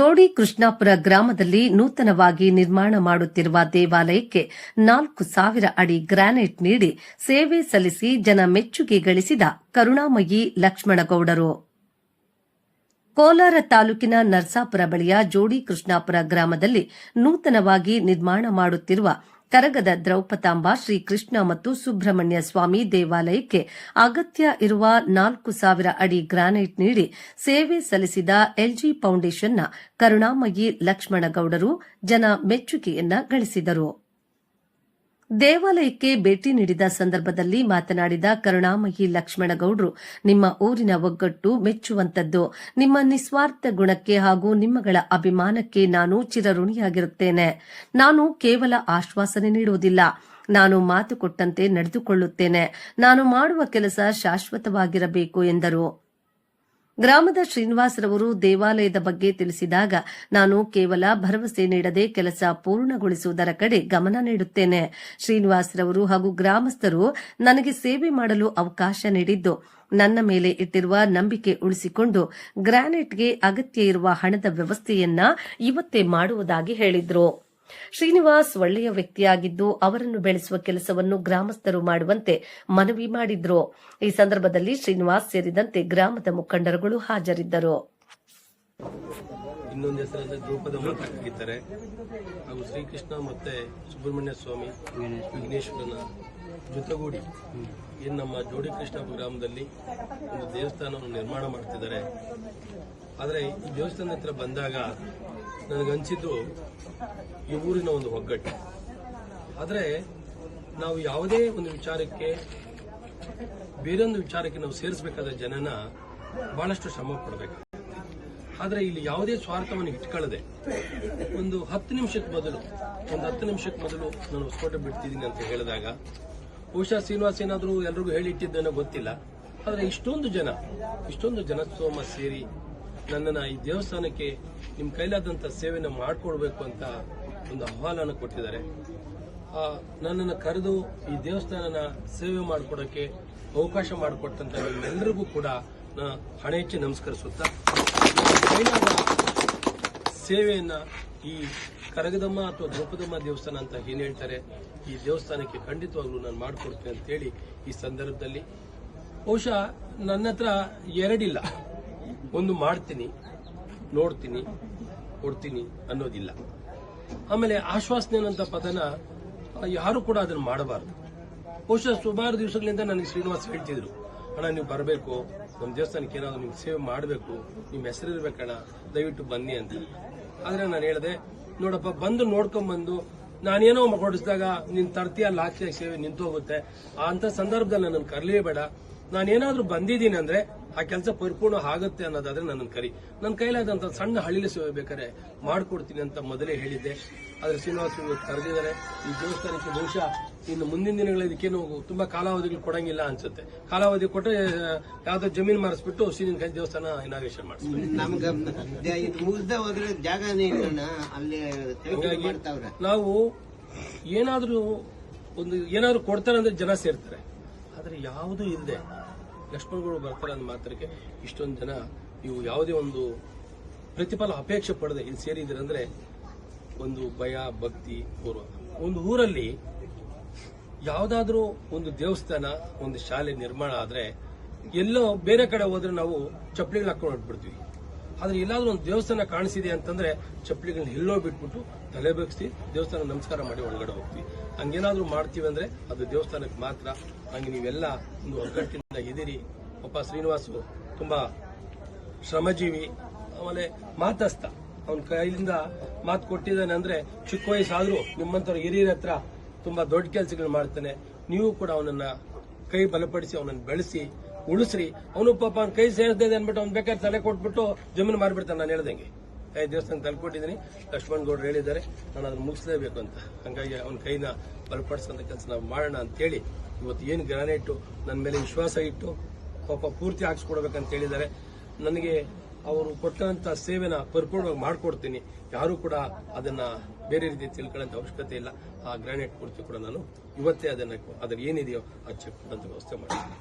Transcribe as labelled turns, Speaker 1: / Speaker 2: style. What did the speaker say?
Speaker 1: ಜೋಡಿ ಕೃಷ್ಣಾಪುರ ಗ್ರಾಮದಲ್ಲಿ ನೂತನವಾಗಿ ನಿರ್ಮಾಣ ಮಾಡುತ್ತಿರುವ ದೇವಾಲಯಕ್ಕೆ 4,000 ಅಡಿ ಗ್ರಾನೈಟ್ ನೀಡಿ ಸೇವೆ ಸಲ್ಲಿಸಿ ಜನ ಮೆಚ್ಚುಗೆ ಗಳಿಸಿದ ಕರುಣಾಮಯಿ ಲಕ್ಷ್ಮಣಗೌಡರು. ಕೋಲಾರ ತಾಲೂಕಿನ ನರಸಾಪುರ ಬಳಿಯ ಜೋಡಿ ಕೃಷ್ಣಾಪುರ ಗ್ರಾಮದಲ್ಲಿ ನೂತನವಾಗಿ ನಿರ್ಮಾಣ ಮಾಡುತ್ತಿರುವ ಕರಗದ ದ್ರೌಪದಾಂಬ ಶ್ರೀ ಕೃಷ್ಣ ಮತ್ತು ಸುಬ್ರಹ್ಮಣ್ಯ ಸ್ವಾಮಿ ದೇವಾಲಯಕ್ಕೆ ಅಗತ್ಯ ಇರುವ 4,000 ಅಡಿ ಗ್ರಾನೈಟ್ ನೀಡಿ ಸೇವೆ ಸಲ್ಲಿಸಿದ ಎಲ್ಜಿ ಫೌಂಡೇಶನ್ನ ಕರುಣಾಮಯಿ ಲಕ್ಷ್ಮಣಗೌಡರು ಜನ ಮೆಚ್ಚುಗೆಯನ್ನ ಗಳಿಸಿದರು. ದೇವಾಲಯಕ್ಕೆ ಭೇಟಿ ನೀಡಿದ ಸಂದರ್ಭದಲ್ಲಿ ಮಾತನಾಡಿದ ಕರುಣಾಮಯಿ ಲಕ್ಷ್ಮಣಗೌಡರು, ನಿಮ್ಮ ಊರಿನ ಒಗ್ಗಟ್ಟು ಮೆಚ್ಚುವಂತದ್ದು. ನಿಮ್ಮ ನಿಸ್ವಾರ್ಥ ಗುಣಕ್ಕೆ ಹಾಗೂ ನಿಮ್ಮಗಳ ಅಭಿಮಾನಕ್ಕೆ ನಾನು ಚಿರಋಣಿಯಾಗಿರುತ್ತೇನೆ. ನಾನು ಕೇವಲ ಆಶ್ವಾಸನೆ ನೀಡುವುದಿಲ್ಲ, ನಾನು ಮಾತು ಕೊಟ್ಟಂತೆ ನಡೆದುಕೊಳ್ಳುತ್ತೇನೆ. ನಾನು ಮಾಡುವ ಕೆಲಸ ಶಾಶ್ವತವಾಗಿರಬೇಕು ಎಂದರು. ಗ್ರಾಮದ ಶ್ರೀನಿವಾಸರವರು ದೇವಾಲಯದ ಬಗ್ಗೆ ತಿಳಿಸಿದಾಗ, ನಾನು ಕೇವಲ ಭರವಸೆ ನೀಡದೆ ಕೆಲಸ ಪೂರ್ಣಗೊಳಿಸುವುದರ ಕಡೆ ಗಮನ ನೀಡುತ್ತೇನೆ. ಶ್ರೀನಿವಾಸರವರು ಹಾಗೂ ಗ್ರಾಮಸ್ಥರು ನನಗೆ ಸೇವೆ ಮಾಡಲು ಅವಕಾಶ ನೀಡಿದ್ದು, ನನ್ನ ಮೇಲೆ ಇಟ್ಟಿರುವ ನಂಬಿಕೆ ಉಳಿಸಿಕೊಂಡು ಗ್ರಾನೈಟ್ಗೆ ಅಗತ್ಯ ಇರುವ ಹಣದ ವ್ಯವಸ್ಥೆಯನ್ನ ಇವತ್ತೇ ಮಾಡುವುದಾಗಿ ಹೇಳಿದ್ರು. ಶ್ರೀನಿವಾಸ್ ಒಳ್ಳೆಯ ವ್ಯಕ್ತಿಯಾಗಿದ್ದು ಅವರನ್ನು ಬೆಳೆಸುವ ಕೆಲಸವನ್ನು ಗ್ರಾಮಸ್ಥರು ಮಾಡುವಂತೆ ಮನವಿ ಮಾಡಿದ್ರು. ಈ ಸಂದರ್ಭದಲ್ಲಿ ಶ್ರೀನಿವಾಸ್ ಸೇರಿದಂತೆ ಗ್ರಾಮದ ಮುಖಂಡರುಗಳು ಹಾಜರಿದ್ದರು.
Speaker 2: ಇನ್ನೊಂದು ಹೆಸರಲ್ಲಿ ದ್ರೌಪದಮ್ಮ ಕಟ್ಟಿದ್ದಾರೆ ಹಾಗೂ ಶ್ರೀಕೃಷ್ಣ ಮತ್ತೆ ಸುಬ್ರಹ್ಮಣ್ಯ ಸ್ವಾಮಿ ವಿಘ್ನೇಶ್ವರನ ಜೊತೆಗೂಡಿ ಏನು ನಮ್ಮ ಜೋಡಿ ಕೃಷ್ಣಾಪುರ ಗ್ರಾಮದಲ್ಲಿ ಒಂದು ದೇವಸ್ಥಾನವನ್ನು ನಿರ್ಮಾಣ ಮಾಡ್ತಿದ್ದಾರೆ. ಆದರೆ ಈ ದೇವಸ್ಥಾನ ಹತ್ರ ಬಂದಾಗ ನನಗನ್ಸಿದ್ದು ಈ ಊರಿನ ಒಂದು ಒಗ್ಗಟ್ಟು. ಆದರೆ ನಾವು ಯಾವುದೇ ಒಂದು ವಿಚಾರಕ್ಕೆ ಬೇರೊಂದು ವಿಚಾರಕ್ಕೆ ನಾವು ಸೇರಿಸಬೇಕಾದ ಜನನ ಬಹಳಷ್ಟು ಶ್ರಮ ಪಡಬೇಕು. ಆದರೆ ಇಲ್ಲಿ ಯಾವುದೇ ಸ್ವಾರ್ಥವನ್ನು ಇಟ್ಕೊಳ್ಳದೆ ಒಂದು 10 ನಿಮಿಷಕ್ಕೆ ಮೊದಲು ನಾನು ಹೊಸಕೋಟೆ ಬಿಡ್ತಿದ್ದೀನಿ ಅಂತ ಹೇಳಿದಾಗ ಬಹುಶಃ ಶ್ರೀನಿವಾಸ್ ಏನಾದರೂ ಎಲ್ರಿಗೂ ಹೇಳಿಟ್ಟಿದ್ದೇನೋ ಗೊತ್ತಿಲ್ಲ. ಆದರೆ ಇಷ್ಟೊಂದು ಜನಸ್ತೋಮ ಸೇರಿ ನನ್ನನ್ನು ಈ ದೇವಸ್ಥಾನಕ್ಕೆ ನಿಮ್ಮ ಕೈಲಾದಂಥ ಸೇವೆನ ಮಾಡಿಕೊಡ್ಬೇಕು ಅಂತ ಒಂದು ಆಹ್ವಾನ ಕೊಟ್ಟಿದ್ದಾರೆ. ನನ್ನನ್ನು ಕರೆದು ಈ ದೇವಸ್ಥಾನನ ಸೇವೆ ಮಾಡಿಕೊಡೋಕ್ಕೆ ಅವಕಾಶ ಮಾಡಿಕೊಟ್ಟಂತ ನಿಮ್ಮೆಲ್ಲರಿಗೂ ಕೂಡ ಹಣೆ ಹೆಚ್ಚಿ ನಮಸ್ಕರಿಸುತ್ತಾ ಕೈಲಾದ ಸೇವೆಯನ್ನ ಈ ಕರಗದಮ್ಮ ಅಥವಾ ದ್ರೌಪದಮ್ಮ ದೇವಸ್ಥಾನ ಅಂತ ಏನ್ ಹೇಳ್ತಾರೆ, ಈ ದೇವಸ್ಥಾನಕ್ಕೆ ಖಂಡಿತವಾಗ್ಲೂ ನಾನು ಮಾಡಿಕೊಡ್ತೇನೆ ಅಂತ ಹೇಳಿ ಈ ಸಂದರ್ಭದಲ್ಲಿ ಬಹುಶಃ ನನ್ನ ಹತ್ರ ಎರಡಿಲ್ಲ, ಒಂದು ಮಾಡ್ತೀನಿ, ನೋಡ್ತೀನಿ, ಕೊಡ್ತೀನಿ ಅನ್ನೋದಿಲ್ಲ. ಆಮೇಲೆ ಆಶ್ವಾಸನೆ ಅನ್ನೋಂಥ ಪದನ ಯಾರು ಕೂಡ ಅದನ್ನು ಮಾಡಬಾರದು. ಬಹುಶಃ ಸುಮಾರು ದಿವಸಗಳಿಂದ ನನಗೆ ಶ್ರೀನಿವಾಸ್ ಹೇಳ್ತಿದ್ರು, ಅಣ್ಣ ನೀವು ಬರಬೇಕು, ನಮ್ಮ ದೇವಸ್ಥಾನಕ್ಕೆ ಏನಾದ್ರು ನಿಮ್ಗೆ ಸೇವೆ ಮಾಡಬೇಕು, ನಿಮ್ಮ ಹೆಸರಿರ್ಬೇಕಣ್ಣ, ದಯವಿಟ್ಟು ಬನ್ನಿ ಅಂತ. ಆದ್ರೆ ನಾನು ಹೇಳಿದೆ, ನೋಡಪ್ಪ ಬಂದು ನೋಡ್ಕೊಂಡ್ಬಂದು ನಾನೇನೋ ಕೊಡಿಸಿದಾಗ ನಿನ್ ತರ್ತೀಯ ಲಾಖೆ ಸೇವೆ ನಿಂತು ಹೋಗುತ್ತೆ. ಅಂತ ಸಂದರ್ಭದಲ್ಲಿ ನನ್ನನ್ನು ಕರಲೇಬೇಡ. ನಾನೇನಾದ್ರೂ ಬಂದಿದ್ದೀನಿ ಅಂದ್ರೆ ಆ ಕೆಲಸ ಪರಿಪೂರ್ಣ ಆಗುತ್ತೆ ಅನ್ನೋದಾದ್ರೆ ನನ್ನನ್ನು ಕರಿ. ನನ್ನ ಕೈಲಾದಂತ ಸಣ್ಣ ಹಳ್ಳಿಲಿ ಸೇವೆ ಬೇಕಾದ್ರೆ ಮಾಡ್ಕೊಡ್ತೀನಿ ಅಂತ ಮೊದಲೇ ಹೇಳಿದ್ದೆ. ಆದ್ರೆ ಶ್ರೀನಿವಾಸ್ ಕರೆದಿದ್ದಾರೆ. ಈ ದೇವಸ್ಥಾನಕ್ಕೆ ಬಹುಶಃ ಇನ್ನು ಮುಂದಿನ ದಿನಗಳಲ್ಲಿ ಇದಕ್ಕೇನು ತುಂಬಾ ಕಾಲಾವಧಿಗಳು ಕೊಡಂಗಿಲ್ಲ ಅನ್ಸುತ್ತೆ. ಕಾಲಾವಧಿ ಕೊಟ್ಟರೆ ಯಾವ್ದೋ ಜಮೀನು ಮಾರಿಸ್ಬಿಟ್ಟು ಶ್ರೀನಿನ ಕೈ ದೇವಸ್ಥಾನ ಇನಾಗ್ರೇಷನ್ ಮಾಡಿಸ್ತಾರೆ. ನಾವು ಏನಾದ್ರೂ ಕೊಡ್ತಾರೆ ಅಂದ್ರೆ ಜನ ಸೇರ್ತಾರೆ. ಆದ್ರೆ ಯಾವುದೂ ಇಲ್ಲದೆ ಲಕ್ಷ್ಮಣಗಳು ಬರ್ತಾರೆ ಅಂದ ಮಾತ್ರಕ್ಕೆ ಇಷ್ಟೊಂದು ಜನ ನೀವು ಯಾವುದೇ ಒಂದು ಪ್ರತಿಫಲ ಅಪೇಕ್ಷೆ ಪಡದೆ ಇಲ್ಲಿ ಸೇರಿದಿರಂದ್ರೆ ಒಂದು ಭಯ, ಭಕ್ತಿ, ಗೌರವ. ಒಂದು ಊರಲ್ಲಿ ಯಾವುದಾದ್ರೂ ಒಂದು ದೇವಸ್ಥಾನ, ಒಂದು ಶಾಲೆ ನಿರ್ಮಾಣ ಆದ್ರೆ ಎಲ್ಲೋ ಬೇರೆ ಕಡೆ ಹೋದ್ರೆ ನಾವು ಚಪ್ಪಲಿಗಳು ಹಾಕೊಂಡು ಹೊರಟ್ಬಿಡ್ತೀವಿ. ಆದ್ರೆ ಎಲ್ಲಾದ್ರೂ ಒಂದು ದೇವಸ್ಥಾನ ಕಾಣಿಸಿದೆ ಅಂತಂದ್ರೆ ಚಪ್ಪಲಿಗಳನ್ನ ಎಲ್ಲೋ ಬಿಟ್ಬಿಟ್ಟು ತಲೆ ಬಗ್ಸಿ ದೇವಸ್ಥಾನ ನಮಸ್ಕಾರ ಮಾಡಿ ಒಳಗಡೆ ಹೋಗ್ತೀವಿ. ಹಂಗೇನಾದ್ರೂ ಮಾಡ್ತೀವಿ ಅಂದ್ರೆ ಅದು ದೇವಸ್ಥಾನಕ್ಕೆ ಮಾತ್ರ. ಹಂಗೆ ನೀವೆಲ್ಲ ಒಂದು ಒಗ್ಗಟ್ಟಿನಿಂದ ಇದ್ದೀರಿ. ಪಾಪ ಶ್ರೀನಿವಾಸು ತುಂಬಾ ಶ್ರಮಜೀವಿ, ಆಮೇಲೆ ಮಾತಸ್ಥ. ಅವನ ಕೈಲಿಂದ ಮಾತು ಕೊಟ್ಟಿದ್ದಾನೆ ಅಂದ್ರೆ ಚಿಕ್ಕ ವಯಸ್ಸಾದ್ರೂ ನಿಮ್ಮಂತರ ಹಿರಿಯರ ಹತ್ರ ತುಂಬಾ ದೊಡ್ಡ ಕೆಲಸಗಳು ಮಾಡ್ತಾನೆ. ನೀವು ಕೂಡ ಅವನನ್ನ ಕೈ ಬಲಪಡಿಸಿ ಅವನನ್ನು ಬೆಳೆಸಿ ಉಳಿಸ್ರಿ. ಅವನು ಪಾಪ ಅವ್ನ ಕೈ ಸೇರಿದೆ ಅಂದ್ಬಿಟ್ಟು ಅವ್ನು ಬೇಕಾದ್ರೆ ತಲೆ ಕೊಟ್ಬಿಟ್ಟು ಜಮೀನು ಮಾರ್ಬಿಡ್ತಾನೆ. ನಾನು ಹೇಳ್ದಂಗೆ ದೇವಸ್ಥಾನ ತಲ್ಕೊಟ್ಟಿದ್ದೀನಿ, ಲಕ್ಷ್ಮಣ್ ಗೌಡ್ರು ಹೇಳಿದ್ದಾರೆ, ನಾನು ಅದನ್ನ ಮುಗಿಸಲೇಬೇಕು ಅಂತ. ಹಂಗಾಗಿ ಅವನ ಕೈನ ಬಲಪಡಿಸೋಂಥ ಕೆಲಸ ನಾವು ಮಾಡೋಣ ಅಂತೇಳಿ ಇವತ್ತು ಏನು ಗ್ರಾನೈಟು ನನ್ನ ಮೇಲೆ ವಿಶ್ವಾಸ ಇಟ್ಟು ಪಾಪ ಪೂರ್ತಿ ಹಾಕ್ಸ್ಕೊಡ್ಬೇಕಂತ ಹೇಳಿದ್ದಾರೆ. ನನಗೆ ಅವರು ಕೊಟ್ಟಂತ ಸೇವೆನ ಪರಿಪೂರ್ಣವಾಗಿ ಮಾಡಿಕೊಡ್ತೀನಿ. ಯಾರು ಕೂಡ ಅದನ್ನ ಬೇರೆ ರೀತಿ ತಿಳ್ಕೊಳ್ಳೋಂಥ ಅವಶ್ಯಕತೆ ಇಲ್ಲ. ಆ ಗ್ರಾನೈಟ್ ಪೂರ್ತಿ ಕೂಡ ನಾನು ಇವತ್ತೇ ಅದ್ರ ಏನಿದೆಯೋ ಅದು ಚೆಕ್ ಕೊಡೋಂಥ ವ್ಯವಸ್ಥೆ ಮಾಡ್ತೀನಿ.